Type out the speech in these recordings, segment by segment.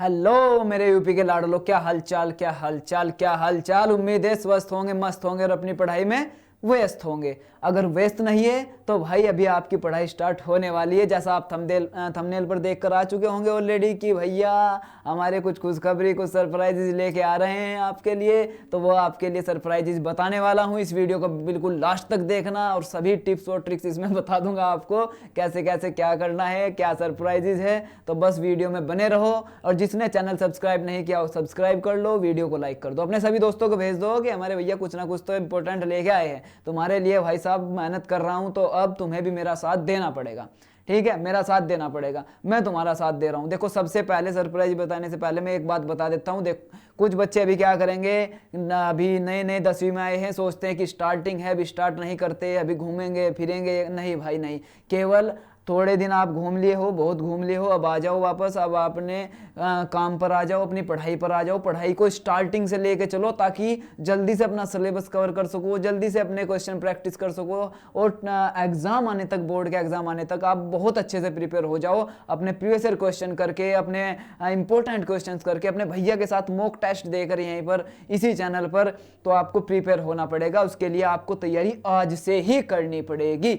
Hello मेरे UP के लाडलो, क्या हालचाल क्या हालचाल क्या हालचाल। उम्मीद है स्वस्थ होंगे, मस्त होंगे और अपनी पढ़ाई में व्यस्त होंगे। अगर व्यस्त नहीं है तो भाई अभी आपकी पढ़ाई स्टार्ट होने वाली है। जैसा आप थंबनेल पर देखकर आ चुके होंगे ऑलरेडी कि भैया हमारे कुछ खुशखबरी कुछ सरप्राइजेज लेके आ रहे हैं आपके लिए। तो वो आपके लिए सरप्राइजेज बताने वाला हूँ। इस वीडियो को बिल्कुल लास्ट तक देखना और सभी टिप्स और ट्रिक्स इसमें बता दूंगा आपको कैसे कैसे क्या करना है, क्या सरप्राइजेज है। तो बस वीडियो में बने रहो और जिसने चैनल सब्सक्राइब नहीं किया वो सब्सक्राइब कर लो, वीडियो को लाइक कर दो, अपने सभी दोस्तों को भेज दो कि हमारे भैया कुछ ना कुछ तो इंपॉर्टेंट लेके आए हैं। तुम्हारे लिए भाई साहब मेहनत कर रहा हूं तो अब तुम्हें भी मेरा साथ देना पड़ेगा। ठीक है, मेरा साथ देना पड़ेगा, मैं तुम्हारा साथ दे रहा हूं। देखो सबसे पहले सरप्राइज बताने से पहले मैं एक बात बता देता हूं। देख कुछ बच्चे अभी क्या करेंगे, अभी नए नए 10वीं में आए हैं, सोचते हैं कि स्टार्टिंग है, अभी स्टार्ट नहीं करते, अभी घूमेंगे फिरेंगे। नहीं भाई नहीं, केवल थोड़े दिन आप घूम लिए हो, बहुत घूम लिए हो, अब आ जाओ वापस। अब आपने काम पर आ जाओ, अपनी पढ़ाई पर आ जाओ। पढ़ाई को स्टार्टिंग से लेके चलो ताकि जल्दी से अपना सिलेबस कवर कर सको, जल्दी से अपने क्वेश्चन प्रैक्टिस कर सको और एग्जाम आने तक, बोर्ड के एग्जाम आने तक आप बहुत अच्छे से प्रिपेयर हो जाओ। अपने प्रीवियस ईयर क्वेश्चन करके, अपने इंपॉर्टेंट क्वेश्चन करके, अपने भैया के साथ मॉक टेस्ट देकर यहीं पर इसी चैनल पर, तो आपको प्रिपेयर होना पड़ेगा। उसके लिए आपको तैयारी आज से ही करनी पड़ेगी।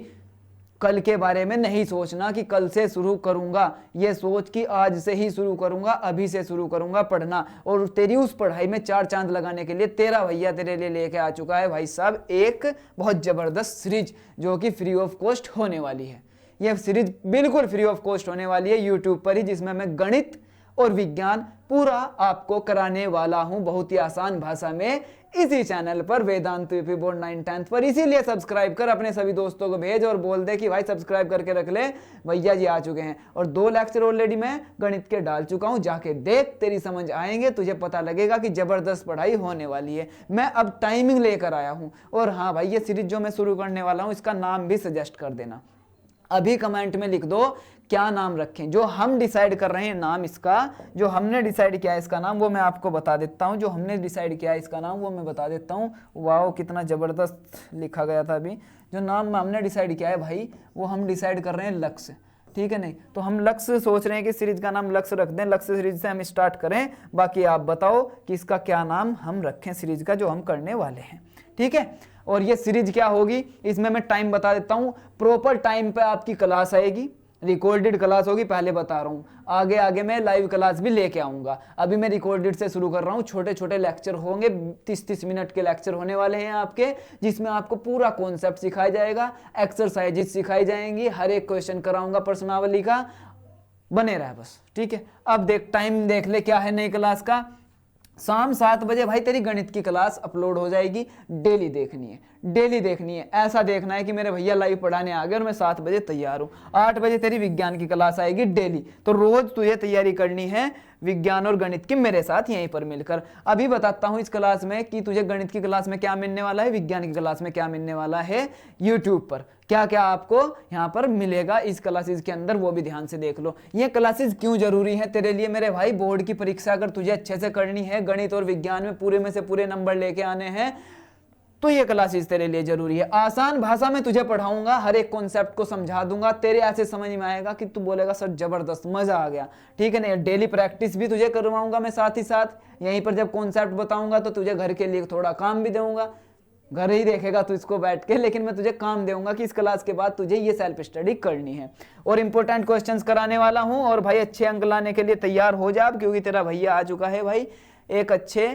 कल के बारे में नहीं सोचना कि कल से शुरू करूंगा, ये सोच कि आज से ही शुरू करूंगा, अभी से शुरू करूंगा पढ़ना। और तेरी उस पढ़ाई में चार चांद लगाने के लिए तेरा भैया तेरे लिए लेके आ चुका है भाई साहब एक बहुत जबरदस्त सीरीज जो कि फ्री ऑफ कॉस्ट होने वाली है। यह सीरीज बिल्कुल फ्री ऑफ कॉस्ट होने वाली है यूट्यूब पर ही, जिसमें मैं गणित और विज्ञान पूरा आपको कराने वाला हूं बहुत ही आसान भाषा में इसी चैनल पर, वेदांत यूपी बोर्ड 9th पर। इसीलिए सब्सक्राइब कर, अपने सभी दोस्तों को भेज और बोल दे कि भाई सब्सक्राइब करके रख ले, भैया जी आ चुके हैं। और 2 लेक्चर ऑलरेडी मैं गणित के डाल चुका हूं, जाके देख, तेरी समझ आएंगे, तुझे पता लगेगा कि जबरदस्त पढ़ाई होने वाली है। मैं अब टाइमिंग लेकर आया हूं। और हाँ भाई, ये सीरीज जो मैं शुरू करने वाला हूं इसका नाम भी सजेस्ट कर देना। अभी कमेंट में लिख दो क्या नाम रखें। जो हम डिसाइड कर रहे हैं नाम इसका, जो हमने डिसाइड किया है इसका नाम, वो मैं आपको बता देता हूं। जो हमने डिसाइड किया है इसका नाम वो मैं बता देता हूं। वाओ कितना जबरदस्त लिखा गया था अभी। जो नाम हमने डिसाइड किया है भाई, वो हम डिसाइड कर रहे हैं लक्ष्य। ठीक है, नहीं तो हम लक्ष्य सोच रहे हैं कि सीरीज का नाम लक्ष्य रख दें। लक्ष्य सीरीज से हम स्टार्ट करें, बाकी आप बताओ कि इसका क्या नाम हम रखें सीरीज का जो हम करने वाले हैं। ठीक है, और ये सीरीज क्या होगी इसमें मैं टाइम बता देता हूं। प्रॉपर टाइम पे आपकी क्लास आएगी, रिकॉर्डेड क्लास होगी, पहले बता रहा हूं। आगे आगे मैं लाइव क्लास भी लेके आऊंगा। अभी मैं रिकॉर्डेड से शुरू कर रहा हूं। छोटे छोटे लेक्चर होंगे, 30-30 मिनट के लेक्चर होने वाले हैं आपके, जिसमें आपको पूरा कॉन्सेप्ट सिखाया जाएगा, एक्सरसाइजेस सिखाई जाएंगी, हर एक क्वेश्चन कराऊंगा प्रश्नावली का। बने रहे बस। ठीक है, अब देख टाइम देख ले क्या है नई क्लास का। शाम 7 बजे भाई तेरी गणित की क्लास अपलोड हो जाएगी। डेली देखनी है, डेली देखनी है। ऐसा देखना है कि मेरे भैया लाइव पढ़ाने आ गए और मैं 7 बजे तैयार हूं। 8 बजे तेरी विज्ञान की क्लास आएगी डेली। तो रोज तुझे तैयारी करनी है विज्ञान और गणित की मेरे साथ यहीं पर मिलकर। अभी बताता हूं इस क्लास में कि तुझे गणित की क्लास में क्या मिलने वाला है, विज्ञान की क्लास में क्या मिलने वाला है। यूट्यूब पर क्या क्या आपको यहां पर मिलेगा इस क्लासेस के अंदर, वो भी ध्यान से देख लो। ये क्लासेस क्यों जरूरी है तेरे लिए मेरे भाई। बोर्ड की परीक्षा अगर तुझे अच्छे से करनी है, गणित और विज्ञान में पूरे में से पूरे नंबर लेके आने हैं, तो ये क्लासेस तेरे लिए जरूरी है। आसान भाषा में तुझे पढ़ाऊंगा, हर एक कॉन्सेप्ट को समझा दूंगा, तेरे ऐसे समझ में आएगा कि तू बोलेगा सर जबरदस्त मजा आ गया। ठीक है ना, डेली प्रैक्टिस भी तुझे करवाऊंगा मैं साथ ही साथ। यहीं पर जब कॉन्सेप्ट बताऊंगा तो तुझे घर के लिए थोड़ा काम भी दूंगा, घर ही देखेगा तू इसको बैठ के, लेकिन मैं तुझे काम दूंगा कि इस क्लास के बाद तुझे ये सेल्फ स्टडी करनी है। और इंपॉर्टेंट क्वेश्चंस कराने वाला हूं। और भाई अच्छे अंक लाने के लिए तैयार हो जा, क्योंकि तेरा भैया आ चुका है भाई एक अच्छे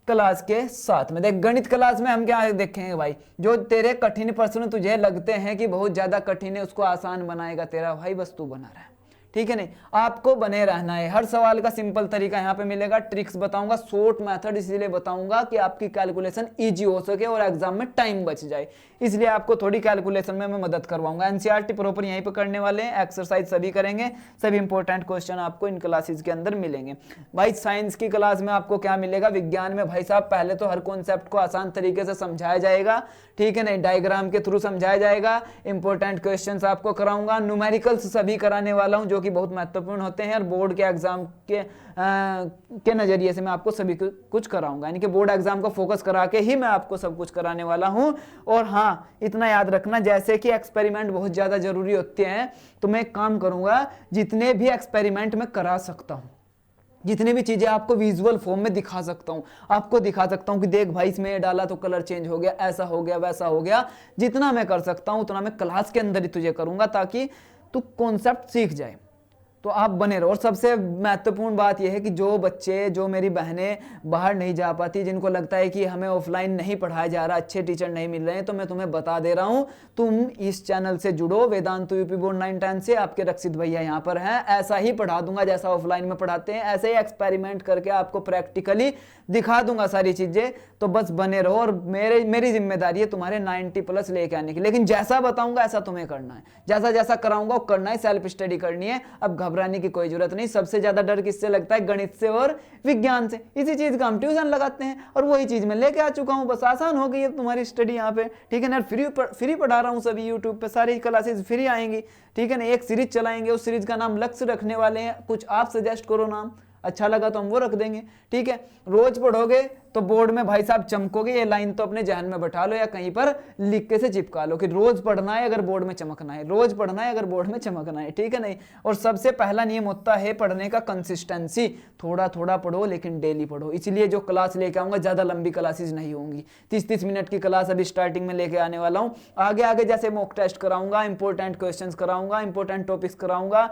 क्लास के साथ में। देख गणित क्लास में हम क्या देखेंगे भाई, जो तेरे कठिन प्रश्न तुझे लगते हैं कि बहुत ज्यादा कठिन है, उसको आसान बनाएगा तेरा भाई, बस तू बना रहा है। ठीक है, नहीं आपको बने रहना है। हर सवाल का सिंपल तरीका यहाँ पे मिलेगा, ट्रिक्स बताऊंगा, शॉर्ट मेथड इसीलिए बताऊंगा कि आपकी कैलकुलेशन इजी हो सके और एग्जाम में टाइम बच जाए। इसलिए आपको थोड़ी कैलकुलेशन में मैं मदद करवाऊंगा। एनसीईआरटी प्रॉपर यहीं पे करने वाले हैं, एक्सरसाइज सभी करेंगे, सभी इंपॉर्टेंट क्वेश्चन आपको इन क्लासेस के अंदर मिलेंगे। भाई साइंस की क्लास में आपको क्या मिलेगा, विज्ञान में भाई साहब पहले तो हर कॉन्सेप्ट को आसान तरीके से समझाया जाएगा। ठीक है, नहीं डायग्राम के थ्रू समझाया जाएगा। इंपॉर्टेंट क्वेश्चन आपको कराऊंगा, न्यूमेरिकल्स सभी कराने वाला हूं जो कि बहुत महत्वपूर्ण होते हैं और बोर्ड के एग्जाम के नजरिए से मैं आपको सभी कुछ कराऊंगा। यानी कि बोर्ड एग्जाम को फोकस करा के ही मैं आपको सब कुछ कराने वाला हूं। और हाँ इतना याद रखना, जैसे कि एक्सपेरिमेंट बहुत ज्यादा जरूरी होते हैं, तो मैं एक काम करूंगा, जितने भी एक्सपेरिमेंट मैं करा सकता हूं जितनी भी चीजें आपको विजुअल फॉर्म में दिखा सकता हूँ, आपको दिखा सकता हूँ कि देख भाई इसमें ये डाला तो कलर चेंज हो गया, ऐसा हो गया, वैसा हो गया। जितना मैं कर सकता हूँ उतना मैं क्लास के अंदर ही तुझे करूंगा ताकि तू कॉन्सेप्ट सीख जाए। तो आप बने रहो। और सबसे महत्वपूर्ण बात यह है कि जो बच्चे, जो मेरी बहनें बाहर नहीं जा पाती, जिनको लगता है कि हमें ऑफलाइन नहीं पढ़ाया जा रहा, अच्छे टीचर नहीं मिल रहे हैं, तो मैं तुम्हें बता दे रहा हूं, तुम इस चैनल से जुड़ो, वेदांतु यूपी बोर्ड 9-10 से। आपके रक्षित भैया यहाँ पर हैं, ऐसा ही पढ़ा दूंगा जैसा ऑफलाइन में पढ़ाते हैं, ऐसे ही एक्सपेरिमेंट करके आपको प्रैक्टिकली दिखा दूंगा सारी चीजें। तो बस बने रहो। और मेरी जिम्मेदारी है तुम्हारे 90+ लेके आने की, लेकिन जैसा बताऊंगा ऐसा तुम्हें करना है, जैसा जैसा कराऊंगा वो करना है, सेल्फ स्टडी करनी है। अब घबराने की कोई जरूरत नहीं। सबसे ज्यादा डर किससे लगता है? गणित से और विज्ञान से। इसी चीज का हम ट्यूशन लगाते हैं और वही चीज मैं लेके आ चुका हूं। बस आसान हो गई है तुम्हारी स्टडी यहाँ पे, ठीक है ना। फ्री पढ़ा रहा हूँ सभी यूट्यूब पे, सारी क्लासेस फ्री आएंगी, ठीक है ना। एक सीरीज चलाएंगे, उस सीरीज का नाम लक्ष्य रखने वाले हैं। कुछ आप सजेस्ट करो नाम, अच्छा लगा तो हम वो रख देंगे, ठीक है। रोज पढ़ोगे तो बोर्ड में भाई साहब चमकोगे। ये लाइन तो अपने जहन में बैठा लो या कहीं पर लिख के से चिपका लो कि रोज पढ़ना है अगर बोर्ड में चमकना है, रोज पढ़ना है अगर बोर्ड में चमकना है, ठीक है नहीं। और सबसे पहला नियम होता है पढ़ने का कंसिस्टेंसी। थोड़ा थोड़ा पढ़ो लेकिन डेली पढ़ो। इसलिए जो क्लास लेके आऊंगा ज्यादा लंबी क्लासेस नहीं होंगी, 30-30 मिनट की क्लास अभी स्टार्टिंग में लेके आने वाला हूँ। आगे आगे जैसे मॉक टेस्ट कराऊंगा, इंपॉर्टेंट क्वेश्चन कराऊंगा, इंपॉर्टेंट टॉपिक्स कराऊंगा,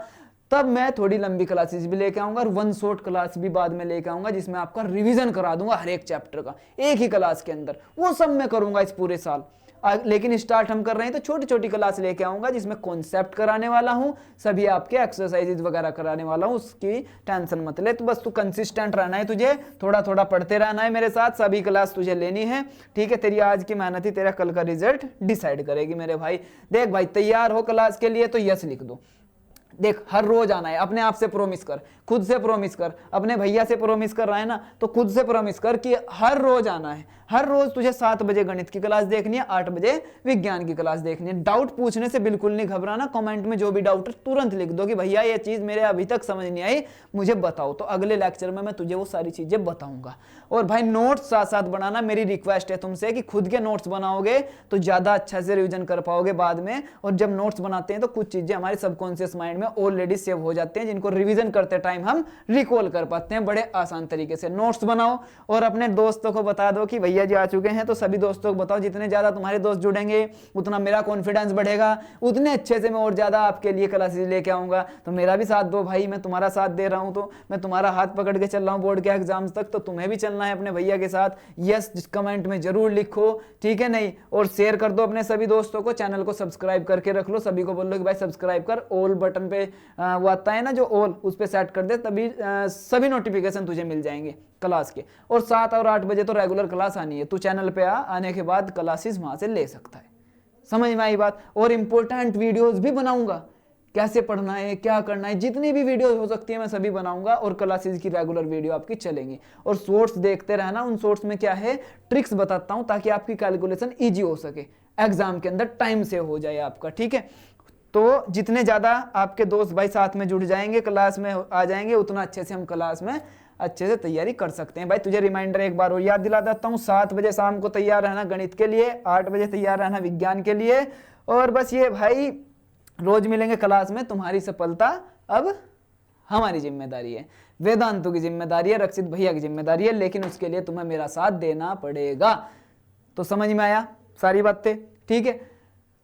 तब मैं थोड़ी लंबी क्लासेस भी लेके आऊंगा और वन शॉट क्लास भी बाद में लेके आऊंगा जिसमें आपका रिवीजन करा दूंगा हर एक चैप्टर का एक ही क्लास के अंदर। वो सब मैं करूंगा इस पूरे साल। लेकिन स्टार्ट हम कर रहे हैं तो छोटी छोटी क्लास लेके आऊंगा जिसमें कॉन्सेप्ट कराने वाला हूं, सभी आपके एक्सरसाइजेज वगैरह कराने वाला हूं, उसकी टेंशन मत ले। तो बस तू कंसिस्टेंट रहना है, तुझे थोड़ा थोड़ा पढ़ते रहना है मेरे साथ, सभी क्लास तुझे लेनी है, ठीक है। तेरी आज की मेहनत ही तेरा कल का रिजल्ट डिसाइड करेगी मेरे भाई। देख भाई, तैयार हो क्लास के लिए तो यस लिख दो। देख, हर रोज आना है, अपने आप से प्रोमिस कर, खुद से प्रोमिस कर। अपने भैया से प्रोमिस कर रहा है ना, तो खुद से प्रोमिस कर कि हर रोज आना है। हर रोज तुझे 7 बजे गणित की क्लास देखनी है, 8 बजे विज्ञान की क्लास देखनी है। डाउट पूछने से बिल्कुल नहीं घबराना। कमेंट में जो भी डाउट है तुरंत लिख दो कि भैया ये चीज मेरे अभी तक समझ नहीं आई, मुझे बताओ। तो अगले लेक्चर में मैं तुझे वो सारी चीजें बताऊंगा। और भाई नोट्स साथ साथ बनाना, मेरी रिक्वेस्ट है तुमसे कि खुद के नोट्स बनाओगे तो ज्यादा अच्छा से रिवीजन कर पाओगे बाद में। और जब नोट्स बनाते हैं तो कुछ चीजें हमारे सबकॉन्शियस माइंड में ऑलरेडी सेव हो जाते हैं, जिनको रिवीजन करते टाइम हम रिकॉल कर पाते हैं बड़े आसान तरीके से। नोट्स बनाओ और अपने दोस्तों को बता दो कि भैया जी आ चुके हैं, तो सभी दोस्तों को बताओ। जितने ज्यादा तुम्हारे दोस्त जुड़ेंगे उतना मेरा कॉन्फिडेंस बढ़ेगा, उतने अच्छे से मैं और ज्यादा आपके लिए क्लासेस लेके आऊंगा। तो मेरा भी साथ दो भाई, मैं तुम्हारा साथ दे रहा हूं, तो मैं तुम्हारा हाथ पकड़ के चल रहा हूं बोर्ड के एग्जाम्स तक, तो तुम्हें भी चलना है अपने भैया के साथ। यस कमेंट में जरूर लिखो, ठीक है नहीं। और शेयर कर दो अपने सभी दोस्तों को, चैनल को सब्सक्राइब करके रख लो, सभी को बोल लो कि भाई सब्सक्राइब कर। ऑल बटन पे वो आता है ना जो ऑल, उस पे सेट कर दे, तभी सभी नोटिफिकेशन तुझे मिल जाएंगे क्लास के। और 7 और 8 बजे तो रेगुलर क्लास आनी है, तू चैनल पे आने के बाद क्लासेस वहां से ले सकता है। समझ में आई बात? और इंपॉर्टेंट वीडियोस भी बनाऊंगा, कैसे पढ़ना है, क्या करना है, जितनी भी वीडियो हो सकती है मैं सभी बनाऊंगा। और क्लासेस की रेगुलर वीडियो आपकी चलेंगी। और शॉर्ट्स देखते रहना, उन शॉर्ट्स में क्या है ट्रिक्स बताता हूं ताकि आपकी कैलकुलेशन ईजी हो सके, एग्जाम के अंदर टाइम से हो जाए आपका, ठीक है। तो जितने ज्यादा आपके दोस्त भाई साथ में जुड़ जाएंगे, क्लास में आ जाएंगे, उतना अच्छे से हम क्लास में अच्छे से तैयारी कर सकते हैं। भाई तुझे रिमाइंडर एक बार और याद दिला देता हूँ, 7 बजे शाम को तैयार रहना गणित के लिए, 8 बजे तैयार रहना विज्ञान के लिए। और बस ये भाई रोज मिलेंगे क्लास में। तुम्हारी सफलता अब हमारी जिम्मेदारी है, वेदांतु की जिम्मेदारी है, रक्षित भैया की जिम्मेदारी है, लेकिन उसके लिए तुम्हें मेरा साथ देना पड़ेगा। तो समझ में आया सारी बातें, ठीक है।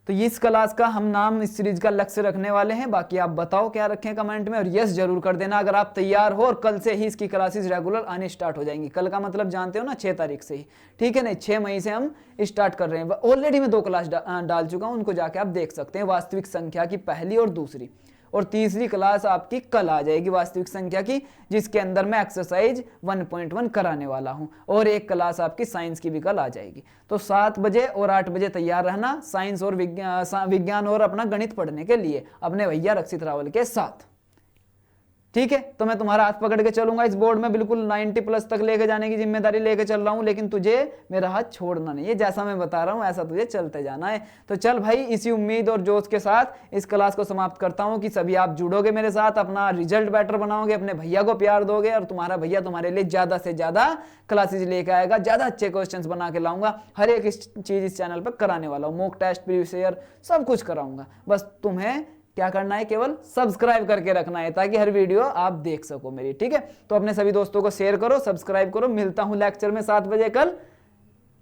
तो इस क्लास का हम नाम इस सीरीज का लक्ष्य रखने वाले हैं। बाकी आप बताओ क्या रखें कमेंट में, और यस जरूर कर देना अगर आप तैयार हो। और कल से ही इसकी क्लासेस रेगुलर आने स्टार्ट हो जाएंगी। कल का मतलब जानते हो ना, 6 तारीख से ही, ठीक है नहीं, 6 मई से हम स्टार्ट कर रहे हैं। ऑलरेडी मैं 2 क्लास डाल चुका हूं, उनको जाके आप देख सकते हैं। वास्तविक संख्या की पहली और दूसरी, और तीसरी क्लास आपकी कल आ जाएगी वास्तविक संख्या की, जिसके अंदर मैं एक्सरसाइज 1.1 कराने वाला हूं। और एक क्लास आपकी साइंस की भी कल आ जाएगी। तो 7 बजे और 8 बजे तैयार रहना साइंस और विज्ञान और अपना गणित पढ़ने के लिए अपने भैया रक्षित रावल के साथ, ठीक है। तो मैं तुम्हारा हाथ पकड़ के चलूंगा इस बोर्ड में, बिल्कुल 90+ तक लेके जाने की जिम्मेदारी लेके चल रहा हूं। लेकिन तुझे मेरा हाथ छोड़ना नहीं है, जैसा मैं बता रहा हूं ऐसा तुझे चलते जाना है। तो चल भाई, इसी उम्मीद और जोश के साथ इस क्लास को समाप्त करता हूं कि सभी आप जुड़ोगे मेरे साथ, अपना रिजल्ट बेटर बनाओगे, अपने भैया को प्यार दोगे, और तुम्हारा भैया तुम्हारे लिए ज्यादा से ज्यादा क्लासेज लेके आएगा, ज्यादा अच्छे क्वेश्चंस बना के लाऊंगा। हर एक चीज इस चैनल पर कराने वाला हूँ, मॉक टेस्ट, प्रीवियस ईयर, सब कुछ कराऊंगा। बस तुम्हें क्या करना है, केवल सब्सक्राइब करके रखना है ताकि हर वीडियो आप देख सको मेरी, ठीक है। तो अपने सभी दोस्तों को शेयर करो, सब्सक्राइब करो। मिलता हूं लेक्चर में 7 बजे कल।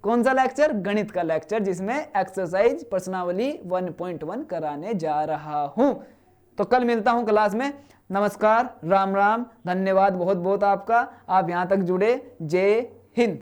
कौन सा लेक्चर? गणित का लेक्चर, जिसमें एक्सरसाइज प्रश्नावली 1.1 कराने जा रहा हूं। तो कल मिलता हूं क्लास में। नमस्कार, राम राम, धन्यवाद बहुत बहुत आपका, आप यहां तक जुड़े। जय हिंद।